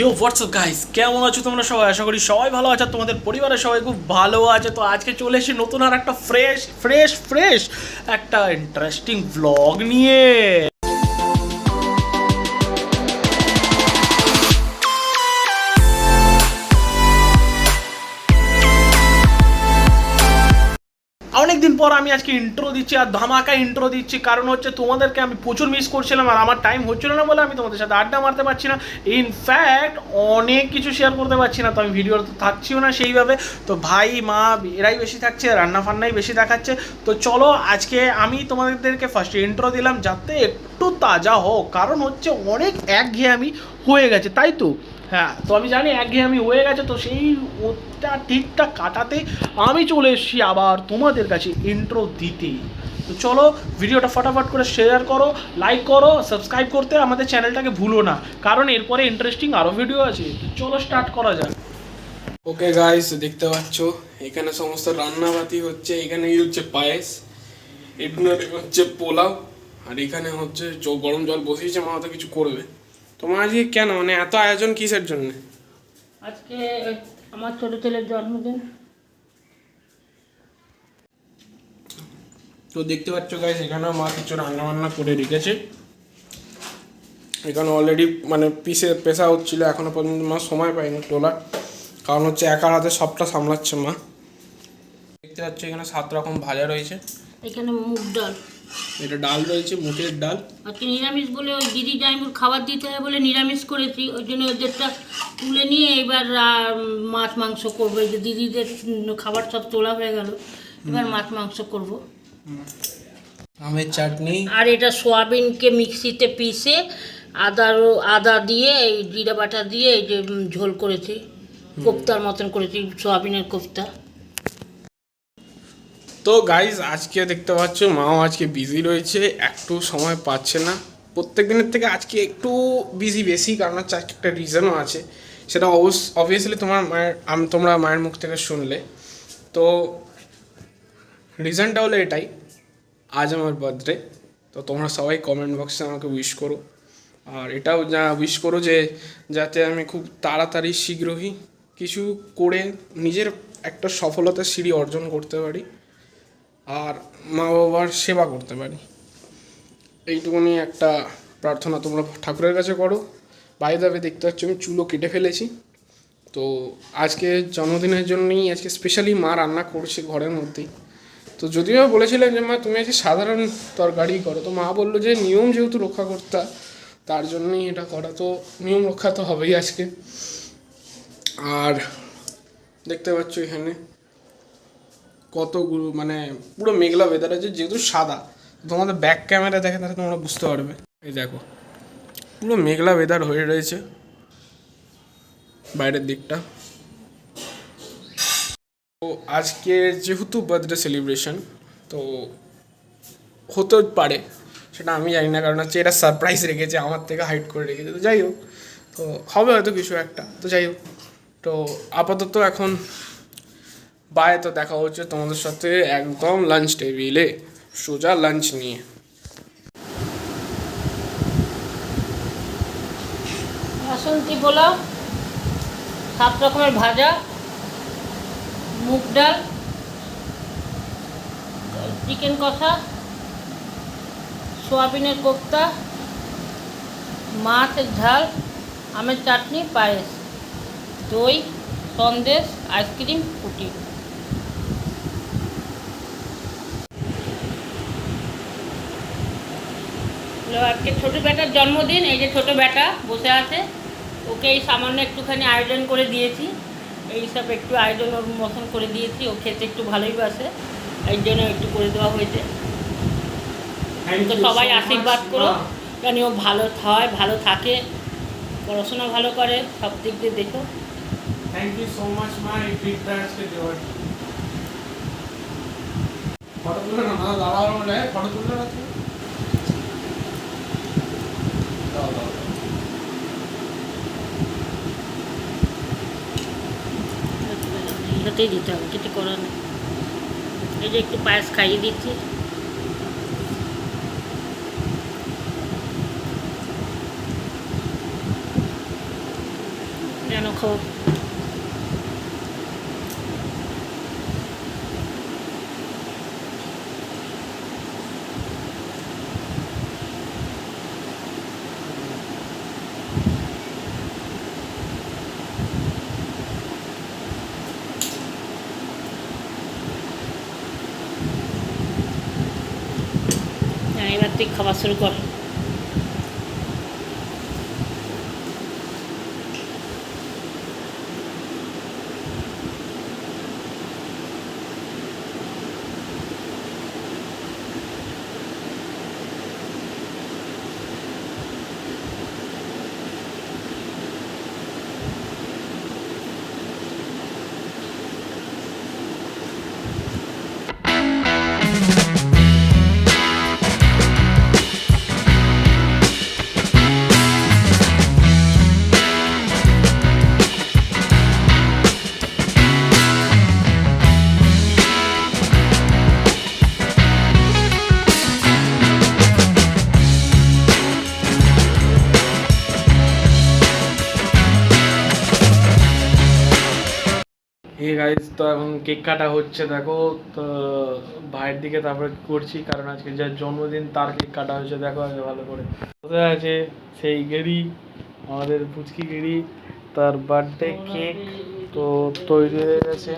You WhatsApp guys, কেমন আছো তোমরা সবাই? আশা করি সবাই ভালো আছো, তোমাদের পরিবারের সবাই খুব ভালো আছে। তো আজকে চলে এসেছি নতুন আর একটা ফ্রেশ একটা ইন্টারেস্টিং ব্লগ নিয়ে। অনেকদিন পর আমি আজকে ইন্ট্রো দিচ্ছি আর ধামাকা ইন্ট্রো দিচ্ছি, কারণ হচ্ছে তোমাদেরকে আমি প্রচুর মিস করছিলাম আর আমার টাইম হচ্ছিল না বলে আমি তোমাদের সাথে আড্ডা মারতে পারছি না। ইনফ্যাক্ট অনেক কিছু শেয়ার করতে পারছি না, তো আমি ভিডিও তো থাকছিও না সেইভাবে। তো ভাই মা এরাই বেশি থাকছে, রান্না ফান্নাই বেশি দেখাচ্ছে। তো চলো আজকে আমি তোমাদেরকে ফার্স্ট ইন্ট্রো দিলাম যাতে একটু তাজা হোক, কারণ হচ্ছে অনেক একঘেয়েমি হয়ে গেছে, তাই তো? হ্যাঁ, তো আমি জানি একঘেয়েমি হয়ে গেছে, তো সেই ওটা ঠিকঠাক কাটাতে আমি চলে এসেছি আবার তোমাদের কাছে ইন্ট্রো দিতে। তো চলো ভিডিওটা ফটাফট করে শেয়ার করো, লাইক করো, সাবস্ক্রাইব করতে আমাদের চ্যানেলটাকে ভুলো না, কারণ এরপরে ইন্টারেস্টিং আরও ভিডিও আছে। তো চলো স্টার্ট করা যাক। ওকে গাইস, দেখতে পাচ্ছ এখানে সমস্ত রান্নাবাতি হচ্ছে। এখানে হচ্ছে পায়েস, এখানে হচ্ছে পোলাও, আর এখানে হচ্ছে গরম জল বসিয়েছে। মা তো কিছু করবে। তোমার আজকে কেন মানে এত আয়োজন কিসের জন্য? আজকে আমার ছোট ছেলের জন্মদিন। তো দেখতে পাচ্ছ গাইস, এখানেও মা কিছু রান্না বান্না করে রেখেছে। এখানে অলরেডি মানে পেশা হচ্ছিল, এখনো পর্যন্ত মা সময় পায়নি তোলার, কারণ হচ্ছে একার হাতে সবটা সামলাচ্ছে মা। দেখতে পাচ্ছ এখানে 7 রকম ভাজা রয়েছে। এখানে মুগ ডাল, এটা ডাল রয়েছে, মুগের ডাল। আজকে নিরামিষ বলে ওই দিদি জাইমুর খাবার দিতে হয় বলে নিরামিষ করেছি, ওই জন্য ওদেরটা তুলে নিয়ে এবার মাছ মাংস করবো। এই যে দিদিদের খাবার সব তোলা হয়ে গেল, এবার মাছ মাংস করব। আমের চাটনি। আর এটা সোয়াবিনকে মিক্সিতে পিষে আদা দিয়ে এই জিরা বাটা দিয়ে এই যে ঝোল করেছি, কোফতার মতন করেছি, সোয়াবিনের কোফতা। তো গাইজ আজকে দেখতে পাচ্ছ মাও আজকে বিজি রয়েছে, একটু সময় পাচ্ছে না। প্রত্যেক দিনের থেকে আজকে একটু বিজি বেশি, কারণ হচ্ছে একটা রিজনও আছে, সেটা অবভিয়াসলি তোমরা মায়ের মুখ থেকে শুনলে। তো রিজনটা হলো এটাই, আজ আমার বার্থডে। তো তোমরা সবাই কমেন্ট বক্সে আমাকে উইশ করো, আর এটাও উইশ করো যে যাতে আমি খুব তাড়াতাড়ি শীঘ্রই কিছু করে নিজের একটা সফলতার সিঁড়ি অর্জন করতে পারি আর মা বাবার সেবা করতে পারি। এইটুকুনি একটা প্রার্থনা তোমরা ঠাকুরের কাছে করো। বাই দ্য ওয়ে, দেখতে পাচ্ছ আমি চুলও কেটে ফেলেছি। তো আজকে জন্মদিনের জন্যই আজকে স্পেশালি মা রান্না করছে ঘরের মধ্যেই। তো যদিও বলেছিলেন যে মা তুমি আজকে সাধারণ তরকারি করো, তো মা বললো যে নিয়ম যেহেতু রক্ষা করতে, তার জন্যই এটা করা। তো নিয়ম রক্ষা তো হবেই আজকে। আর দেখতে পাচ্ছ এখানে কতগুলো মানে পুরো মেঘলা ওয়েদার আছে, যেহেতু সাদা। তোমাদের ব্যাক ক্যামেরা দেখে তাহলে তোমরা বুঝতে পারবে। এই দেখো পুরো মেঘলা ওয়েদার হয়ে রয়েছে বাইরের দিকটা। তো আজকে যেহেতু বার্থডে সেলিব্রেশন, তো হতে পারে, সেটা আমি জানি না, কারণ হচ্ছে এটা সারপ্রাইজ রেখেছে, আমার থেকে হাইড করে রেখেছে। তো যাই হোক, তো হবে হয়তো কিছু একটা। তো যাই হোক, তো আপাতত এখন বাই। তো দেখা হচ্ছে তোমাদের সাথে একদম লাঞ্চ টেবিলে, সোজা লাঞ্চ নিয়ে। বাসন্তী পোলাও, 7 রকমের ভাজা, মুগ ডাল, চিকেন কষা, সোয়াবিনের কোফতা, মাছের ঝাল, আমের চাটনি, পায়েস, দই, সন্দেশ, আইসক্রিম, ফুটি। আজকে ছোটো বেটার জন্মদিন, এই যে ছোটো বেটা বসে আছে, ওকে এই সামান্য একটুখানি আয়োজন করে দিয়েছি। এই সব একটু আয়োজন ওর মতন করে দিয়েছি, ও খেতে একটু ভালোই বাসে, এই জন্য একটু করে দেওয়া হয়েছে। তো সবাই আশীর্বাদ করো যেন ও ভালো হয়, ভালো থাকে, পড়াশোনা ভালো করে, সব দিক দিয়ে দেখো। থ্যাংক ইউ সো মাচ মা, এই ট্রিটটা আজকে দেওয়ার জন্য। ফটো তুলে না, দাঁড়াও বলে ফটো তুলে না। এটাতেই দিতে হবে, কিছু করার নেই। এই যে একটু পায়েস খাইয়ে দিচ্ছি। দেখো এবার তুই খাবার শুরু কর। এই গাইজ তো এখন কেক কাটা হচ্ছে দেখো তো ভাইয়ের দিকে তারপরে করছি কারণ আজকে যার জন্মদিন তার কেক কাটা হচ্ছে দেখো আগে ভালো করে কোথায় আছে সেই গেরি আমাদের পুচকি গেরি তার বার্থডে কেক তো তৈরি হয়ে গেছে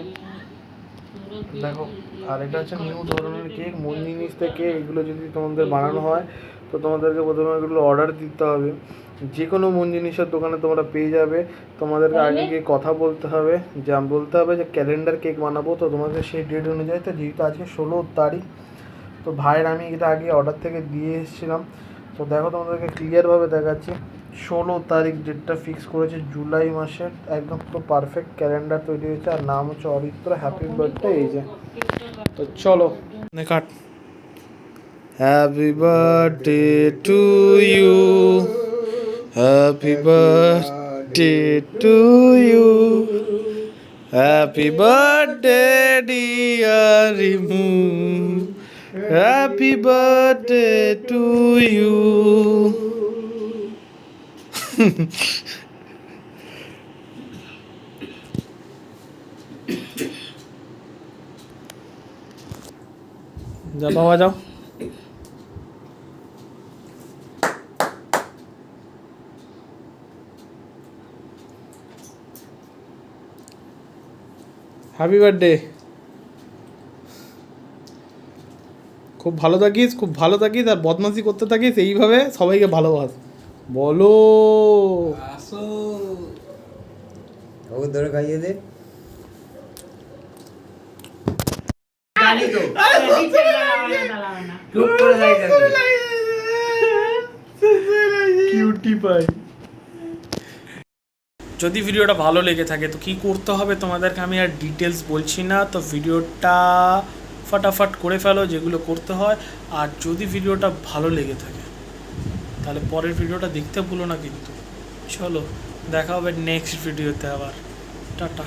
দেখো আর এটা হচ্ছে নিউ ধরনের কেক মন জিনিস থেকে এগুলো যদি তোমাদের বানানো হয় তো তোমাদেরকে প্রথমে এগুলো অর্ডার দিতে হবে যে কোনো মন জিনিসের দোকানে তোমরা পেয়ে যাবে তোমাদেরকে আগে গিয়ে কথা বলতে হবে যে ক্যালেন্ডার কেক বানাবো তো তোমাদের সেই ডেট অনুযায়ী তো যেহেতু আজকে 16 তারিখ তো ভাইয়ের আমি এটা আগে অর্ডার থেকে দিয়ে এসেছিলাম তো দেখো তোমাদেরকে ক্লিয়ারভাবে দেখাচ্ছি 16 তারিখ ডেটটা ফিক্স করেছে জুলাই মাসের একদম পুরো পারফেক্ট ক্যালেন্ডার তৈরি হয়েছে আর নাম হচ্ছে অরিত্র হ্যাপি বার্থডে এই যে তো চলো cut happy birthday to you happy birthday to you happy birthday dear Rimu happy birthday to you যা বাবা যাও হ্যাপি বার্থডে খুব ভালো থাকিস আর বদমাশি করতে থাকিস এইভাবে সবাইকে ভালোবাস বলো আসো ও ধরে খাইয়ে দে জানি তো চুপ করে যাইতে কিউটি পাই যদি ভিডিওটা ভালো লেগে থাকে তো কি করতে হবে তোমাদেরকে আমি আর ডিটেলস বলছি না তো ভিডিওটা ফটাফট করে ফেলো যেগুলো করতে হয় আর যদি ভিডিওটা ভালো লেগে থাকে তাহলে পরের ভিডিওটা দেখতে ভুলো না কিন্তু চলো দেখা হবে নেক্সট ভিডিওতে আবার টাটা